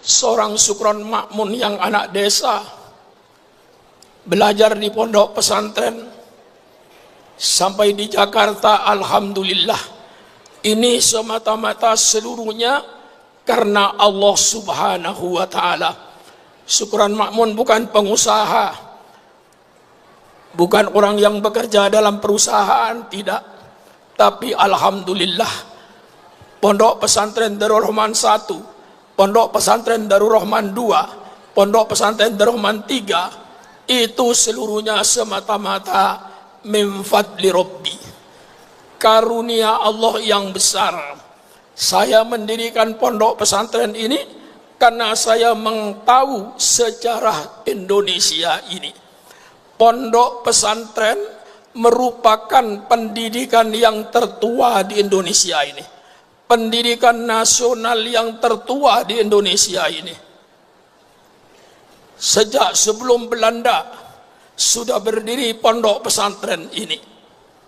seorang Sukron Makmun yang anak desa, belajar di pondok pesantren sampai di Jakarta. Alhamdulillah, ini semata-mata seluruhnya karena Allah Subhanahu wa ta'ala. Sukron Makmun bukan pengusaha, bukan orang yang bekerja dalam perusahaan, tidak. Tapi alhamdulillah, pondok pesantren Darul Rahman 1, pondok pesantren Darul Rahman 2, pondok pesantren Darul Rahman 3, itu seluruhnya semata-mata min fadli Rabbi, karunia Allah yang besar. Saya mendirikan pondok pesantren ini karena saya mengetahui sejarah Indonesia ini. Pondok pesantren merupakan pendidikan yang tertua di Indonesia ini, pendidikan nasional yang tertua di Indonesia ini. Sejak sebelum Belanda sudah berdiri pondok pesantren ini.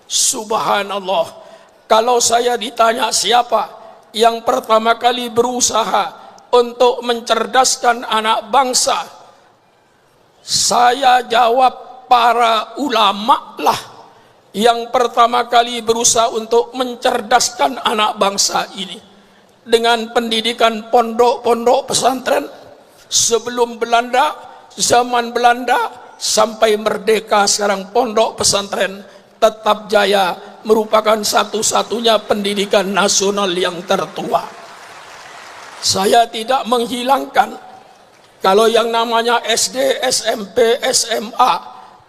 Subhanallah, kalau saya ditanya siapa yang pertama kali berusaha untuk mencerdaskan anak bangsa, saya jawab para ulama lah yang pertama kali berusaha untuk mencerdaskan anak bangsa ini dengan pendidikan pondok-pondok pesantren. Sebelum Belanda, zaman Belanda sampai merdeka sekarang, pondok pesantren tetap jaya merupakan satu-satunya pendidikan nasional yang tertua. Saya tidak menghilangkan kalau yang namanya SD, SMP, SMA,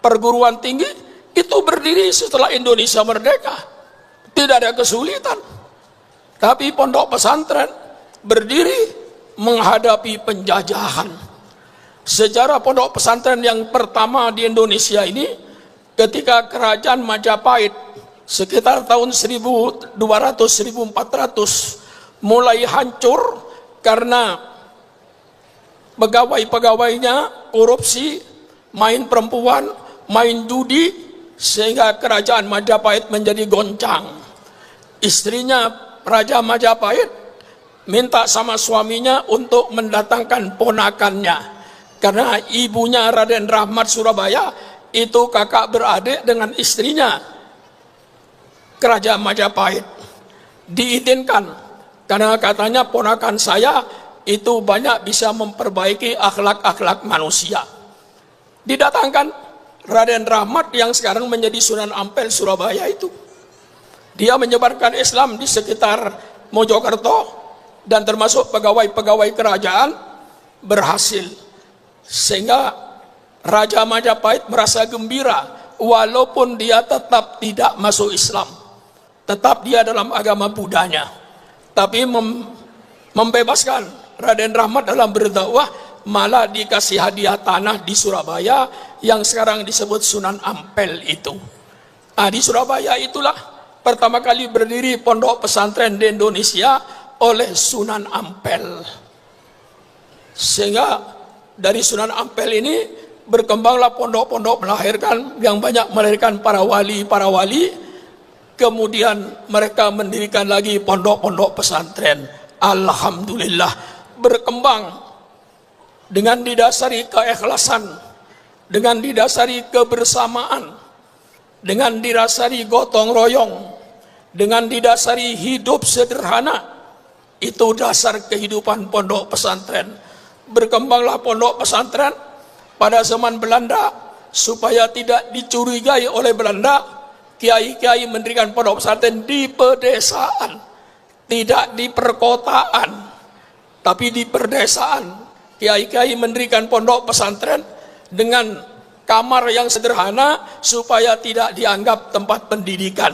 perguruan tinggi itu berdiri setelah Indonesia merdeka, tidak ada kesulitan. Tapi pondok pesantren berdiri menghadapi penjajahan. Sejarah pondok pesantren yang pertama di Indonesia ini ketika kerajaan Majapahit sekitar tahun 1200-1400 mulai hancur karena pegawai-pegawainya korupsi, main perempuan, main judi, sehingga kerajaan Majapahit menjadi goncang. Istrinya Raja Majapahit minta sama suaminya untuk mendatangkan ponakannya, karena ibunya Raden Rahmat Surabaya itu kakak beradik dengan istrinya kerajaan Majapahit. Diizinkan karena katanya ponakan saya itu banyak bisa memperbaiki akhlak-akhlak manusia. Didatangkan Raden Rahmat yang sekarang menjadi Sunan Ampel Surabaya itu. Dia menyebarkan Islam di sekitar Mojokerto dan termasuk pegawai-pegawai kerajaan berhasil. Sehingga Raja Majapahit merasa gembira walaupun dia tetap tidak masuk Islam, tetap dia dalam agama Budanya, tapi membebaskan Raden Rahmat dalam berdakwah, malah dikasih hadiah tanah di Surabaya yang sekarang disebut Sunan Ampel itu. Nah, di Surabaya itulah pertama kali berdiri pondok pesantren di Indonesia oleh Sunan Ampel. Sehingga dari Sunan Ampel ini berkembanglah pondok-pondok melahirkan yang banyak melahirkan para wali. Kemudian mereka mendirikan lagi pondok-pondok pesantren. Alhamdulillah berkembang dengan didasari keikhlasan, dengan didasari kebersamaan, dengan didasari gotong royong, dengan didasari hidup sederhana. Itu dasar kehidupan pondok pesantren. Berkembanglah pondok pesantren pada zaman Belanda supaya tidak dicurigai oleh Belanda. Kiai-kiai mendirikan pondok pesantren di pedesaan, tidak di perkotaan, tapi di perdesaan. Kiai-kiai mendirikan pondok pesantren dengan kamar yang sederhana supaya tidak dianggap tempat pendidikan.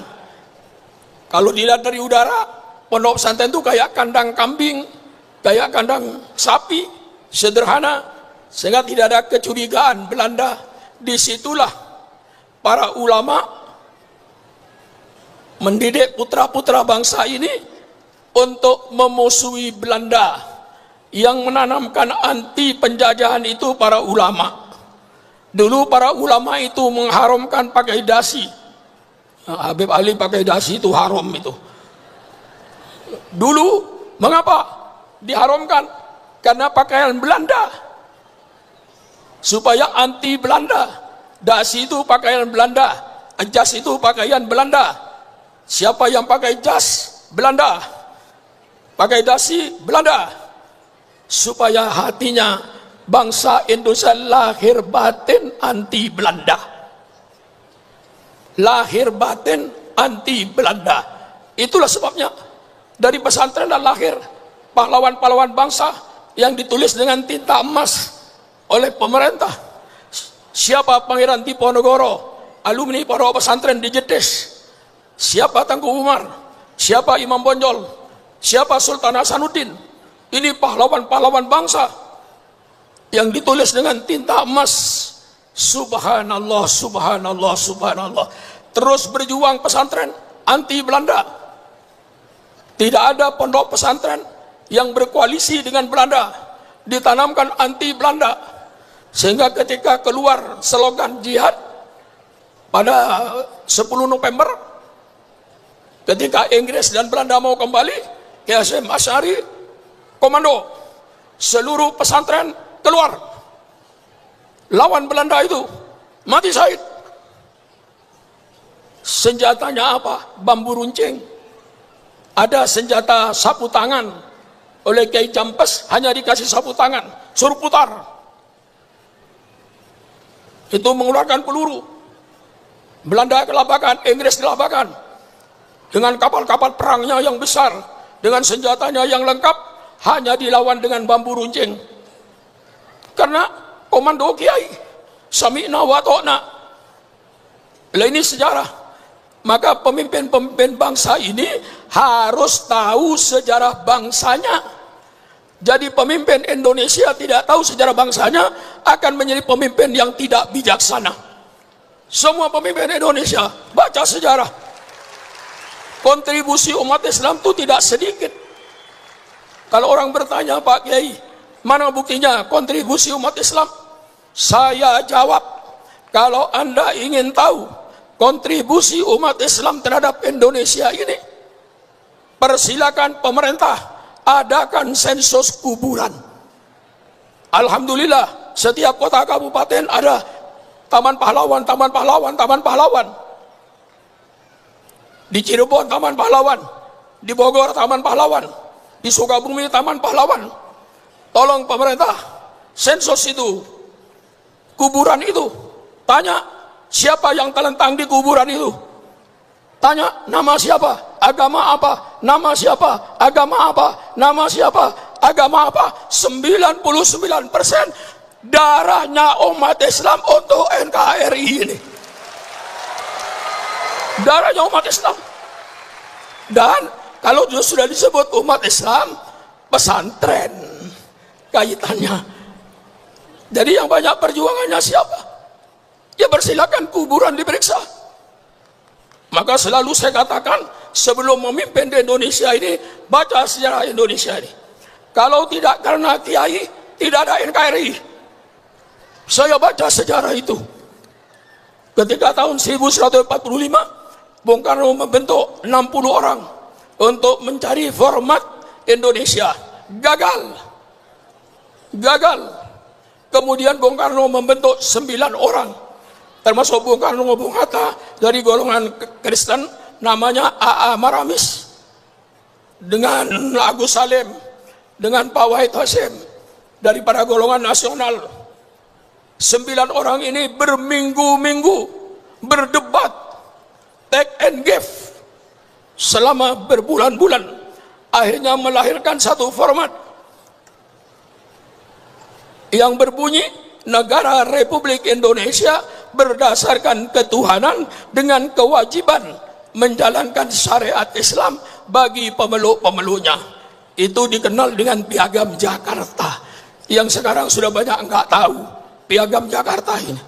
Kalau dilihat dari udara, pondok pesantren itu kayak kandang kambing, kayak kandang sapi, sederhana, sehingga tidak ada kecurigaan Belanda. Disitulah para ulama mendidik putra-putra bangsa ini untuk memusuhi Belanda. Yang menanamkan anti penjajahan itu para ulama. Dulu para ulama itu mengharamkan pakai dasi. Habib Ali pakai dasi itu haram itu. Dulu mengapa diharamkan? karena pakaian Belanda, supaya anti Belanda. Dasi itu pakaian Belanda, jas itu pakaian Belanda. Siapa yang pakai jas? Belanda. Pakai dasi? Belanda. Supaya hatinya bangsa Indonesia lahir batin anti Belanda. Lahir batin anti Belanda. Itulah sebabnya dari pesantren dan lahir pahlawan-pahlawan bangsa yang ditulis dengan tinta emas oleh pemerintah. Siapa Pangeran Diponegoro, alumni pondok pesantren di Jedes. Siapa Tengku Umar, siapa Imam Bonjol, siapa Sultan Hasanuddin. Ini pahlawan-pahlawan bangsa yang ditulis dengan tinta emas. Subhanallah, subhanallah, subhanallah. Terus berjuang pesantren anti Belanda. Tidak ada pondok pesantren yang berkoalisi dengan Belanda, ditanamkan anti Belanda. Sehingga ketika keluar slogan jihad pada 10 November, ketika Inggris dan Belanda mau kembali, Kiai Hasyim Asy'ari komando seluruh pesantren keluar lawan Belanda itu, mati syahid. Senjatanya apa? Bambu runcing. Ada senjata sapu tangan oleh Kiai Jampes, hanya dikasih sapu tangan, suruh putar. Itu mengeluarkan peluru. Belanda kelabakan, Inggris kelabakan. Dengan kapal-kapal perangnya yang besar, dengan senjatanya yang lengkap, hanya dilawan dengan bambu runcing. Karena komando kiai, sami'na wa ta'na. Lah ini sejarah. Maka pemimpin-pemimpin bangsa ini harus tahu sejarah bangsanya. Jadi pemimpin Indonesia tidak tahu sejarah bangsanya akan menjadi pemimpin yang tidak bijaksana. Semua pemimpin Indonesia baca sejarah. Kontribusi umat Islam itu tidak sedikit. Kalau orang bertanya, Pak Kiai, mana buktinya kontribusi umat Islam? Saya jawab, kalau Anda ingin tahu kontribusi umat Islam terhadap Indonesia ini, persilakan pemerintah adakan sensus kuburan. Alhamdulillah, setiap kota kabupaten ada taman pahlawan, taman pahlawan, taman pahlawan. Di Cirebon taman pahlawan, di Bogor taman pahlawan, di Sukabumi taman pahlawan. Tolong pemerintah, sensus itu, kuburan itu, tanya siapa yang terlentang di kuburan itu. Tanya nama siapa, agama apa, nama siapa, agama apa, nama siapa, agama apa. 99% darahnya umat Islam untuk NKRI ini. Darahnya umat Islam. Dan kalau sudah disebut umat Islam, pesantren kaitannya. Jadi yang banyak perjuangannya siapa? Ya persilakan kuburan diperiksa. Maka selalu saya katakan, sebelum memimpin di Indonesia ini, baca sejarah Indonesia ini. Kalau tidak karena kiai, tidak ada NKRI. Saya baca sejarah itu. Ketika tahun 1145, Bung Karno membentuk 60 orang untuk mencari format Indonesia. Gagal. Gagal. Kemudian Bung Karno membentuk 9 orang. Termasuk Bung Karno, Bung Hatta dari golongan Kristen, namanya A.A. Maramis, dengan Agus Salim, dengan Pak Wahid Hasyim daripada golongan nasional. 9 orang ini berminggu-minggu berdebat, take and give selama berbulan-bulan, akhirnya melahirkan satu format yang berbunyi Negara Republik Indonesia berdasarkan ketuhanan dengan kewajiban menjalankan syariat Islam bagi pemeluk-pemeluknya. Itu dikenal dengan Piagam Jakarta, yang sekarang sudah banyak enggak tahu Piagam Jakarta ini.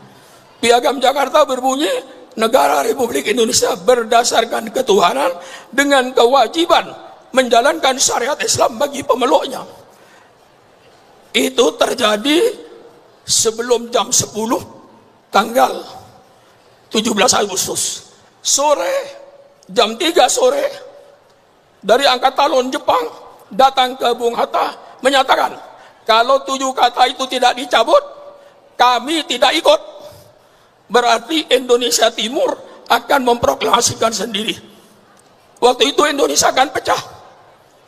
Piagam Jakarta berbunyi Negara Republik Indonesia berdasarkan ketuhanan dengan kewajiban menjalankan syariat Islam bagi pemeluknya. Itu terjadi sebelum jam 10 tanggal 17 Agustus sore, jam 3 sore, dari Angkatan Laut Jepang datang ke Bung Hatta menyatakan Kalau 7 kata itu tidak dicabut, kami tidak ikut. Berarti Indonesia Timur akan memproklamasikan sendiri. Waktu itu Indonesia akan pecah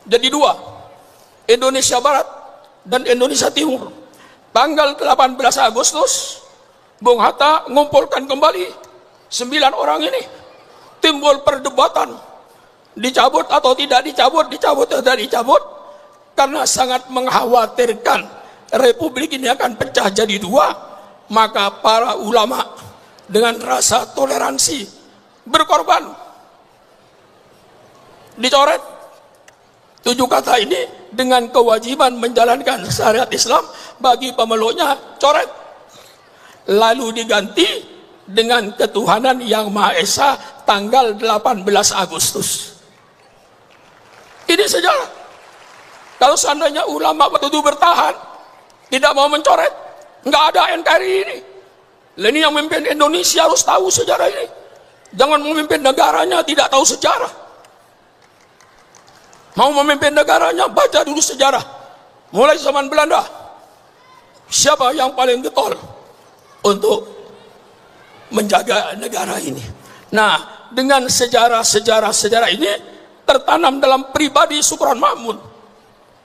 jadi 2, Indonesia Barat dan Indonesia Timur. Tanggal 18 Agustus Bung Hatta ngumpulkan kembali 9 orang ini. Timbul perdebatan, dicabut atau tidak dicabut, dicabut atau tidak dicabut, karena sangat mengkhawatirkan Republik ini akan pecah jadi 2. Maka para ulama dengan rasa toleransi berkorban, dicoret 7 kata ini dengan kewajiban menjalankan syariat Islam bagi pemeluknya, coret, lalu diganti dengan ketuhanan yang Maha Esa tanggal 18 Agustus. Ini sejarah. Kalau seandainya ulama waktu itu bertahan, tidak mau mencoret, nggak ada NKRI ini. Ini yang memimpin Indonesia harus tahu sejarah ini. Jangan memimpin negaranya tidak tahu sejarah. Mau memimpin negaranya, baca dulu sejarah. Mulai zaman Belanda, siapa yang paling getol untuk menjaga negara ini. Nah, dengan sejarah ini tertanam dalam pribadi Supran Mahmud.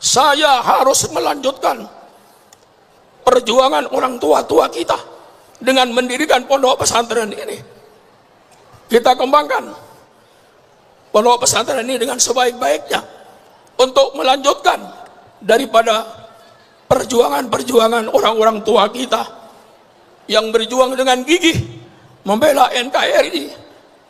Saya harus melanjutkan perjuangan orang tua-tua kita dengan mendirikan pondok pesantren ini. Kita kembangkan pondok pesantren ini dengan sebaik-baiknya untuk melanjutkan daripada perjuangan-perjuangan orang-orang tua kita yang berjuang dengan gigih membela NKRI.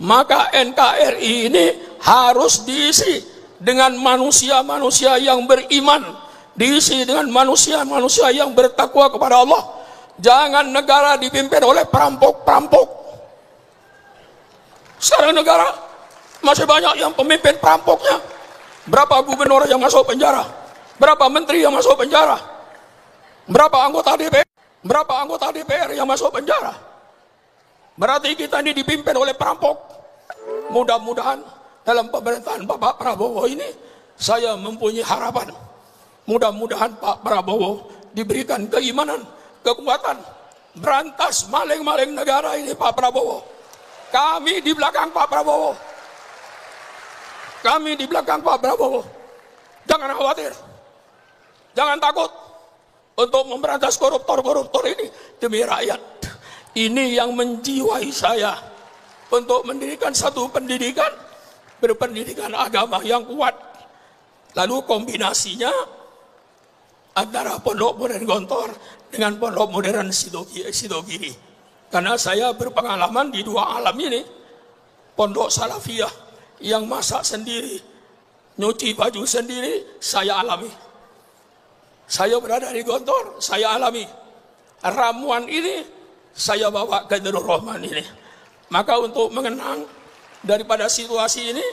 Maka NKRI ini harus diisi dengan manusia-manusia yang beriman, diisi dengan manusia-manusia yang bertakwa kepada Allah. Jangan negara dipimpin oleh perampok-perampok. Sekarang negara masih banyak yang pemimpin perampoknya. Berapa gubernur yang masuk penjara? Berapa menteri yang masuk penjara? Berapa anggota DPR? Berapa anggota DPR yang masuk penjara? Berarti kita ini dipimpin oleh perampok. Mudah-mudahan dalam pemerintahan Bapak Prabowo ini saya mempunyai harapan. Mudah-mudahan Pak Prabowo diberikan keimanan, kekuatan, berantas maling-maling negara ini Pak Prabowo. Kami di belakang Pak Prabowo. Kami di belakang Pak Prabowo. Jangan khawatir. Jangan takut untuk memberantas koruptor-koruptor ini demi rakyat. Ini yang menjiwai saya untuk mendirikan satu pendidikan, berpendidikan agama yang kuat. Lalu kombinasinya antara Pondok Modern Gontor dengan Pondok Modern Sidogiri. Karena saya berpengalaman di 2 alam ini. Pondok Salafiyah yang masak sendiri, nyuci baju sendiri, saya alami. Saya berada di Gontor, saya alami. Ramuan ini saya bawa ke Darul Rahman ini. Maka untuk mengenang daripada situasi ini,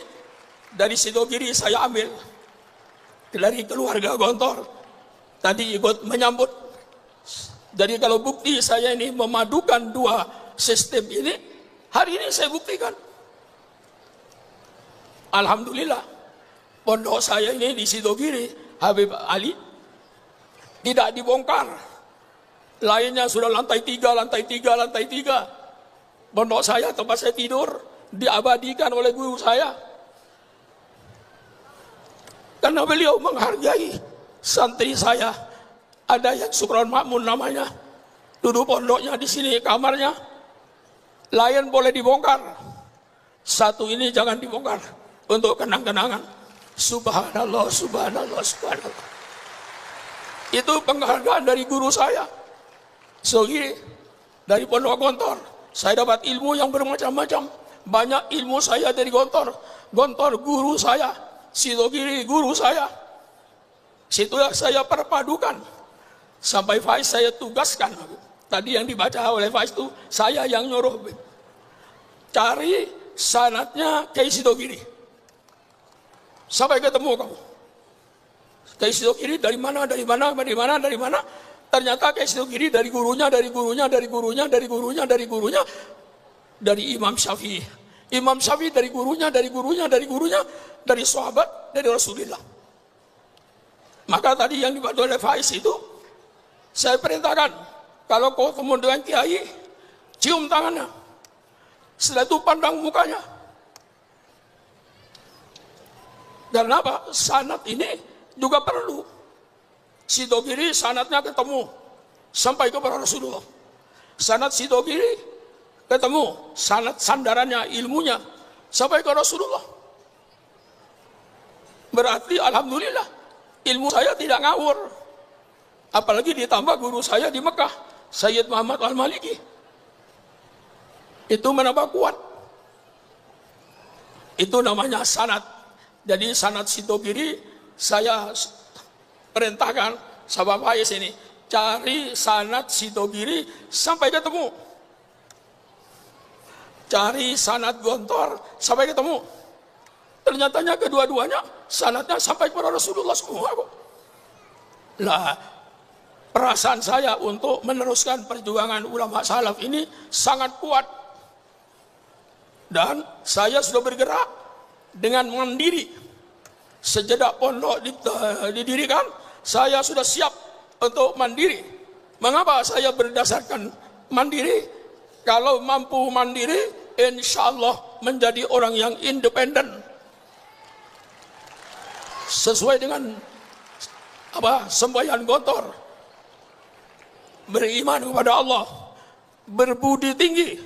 dari Sidogiri saya ambil dari keluarga Gontor. Tadi ikut menyambut. Jadi kalau bukti saya ini memadukan 2 sistem ini, hari ini saya buktikan. Alhamdulillah, pondok saya ini di Sidogiri, Habib Ali, tidak dibongkar. Lainnya sudah lantai 3, lantai 3, lantai 3. Pondok saya, tempat saya tidur, diabadikan oleh guru saya. Karena beliau menghargai santri saya. Ada yang Supran Mahmud namanya. Duduk pondoknya di sini, kamarnya. Lain boleh dibongkar. Satu ini jangan dibongkar. Untuk kenang-kenangan. Subhanallah, subhanallah, subhanallah. Itu penghargaan dari guru saya. Sidogiri, dari Pondok Gontor. Saya dapat ilmu yang bermacam-macam. Banyak ilmu saya dari Gontor. Gontor guru saya. Sidogiri guru saya. Situlah saya perpadukan. Sampai Faiz saya tugaskan. Tadi yang dibaca oleh Faiz itu saya yang nyuruh. Cari sanadnya Kiai Sidogiri. Sampai ketemu kamu. Kiai Sidogiri dari mana, dari mana, dari mana, dari mana. Ternyata Kiai Sidogiri dari gurunya, dari gurunya, dari gurunya, dari gurunya, dari gurunya, dari Imam Syafi'i. Imam Syafi'i dari gurunya, dari gurunya, dari gurunya, dari sahabat, dari Rasulullah. Maka tadi yang dibantu oleh Faiz itu Saya perintahkan, kalau kau ketemu dengan kiai, cium tangannya. Setelah itu pandang mukanya. Dan apa? Sanad ini juga perlu. Sidogiri sanadnya ketemu sampai kepada Rasulullah. Sanad Sidogiri ketemu, sanad sandarannya, ilmunya sampai ke Rasulullah. Berarti alhamdulillah ilmu saya tidak ngawur. Apalagi ditambah guru saya di Mekah, Sayyid Muhammad Al-Maliki. Itu menambah kuat. Itu namanya sanad. Jadi sanad Sidogiri saya perintahkan sahabat Faiz ini, cari sanad Sidogiri sampai ketemu. Cari sanad Gontor sampai ketemu. Ternyatanya kedua-duanya sanadnya sampai kepada Rasulullah semua kok. Lah, perasaan saya untuk meneruskan perjuangan ulama salaf ini sangat kuat. Dan saya sudah bergerak dengan mandiri. Sejak pondok didirikan, saya sudah siap untuk mandiri. Mengapa saya berdasarkan mandiri? Kalau mampu mandiri, insya Allah menjadi orang yang independen. Sesuai dengan sembahyang Gontor. Beriman kepada Allah, berbudi tinggi,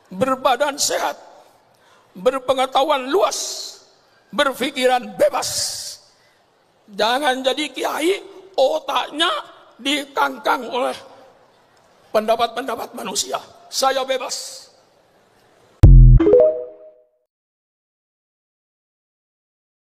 berbadan sehat, berpengetahuan luas, berpikiran bebas. Jangan jadi kiai otaknya dikangkang oleh pendapat-pendapat manusia. Saya bebas.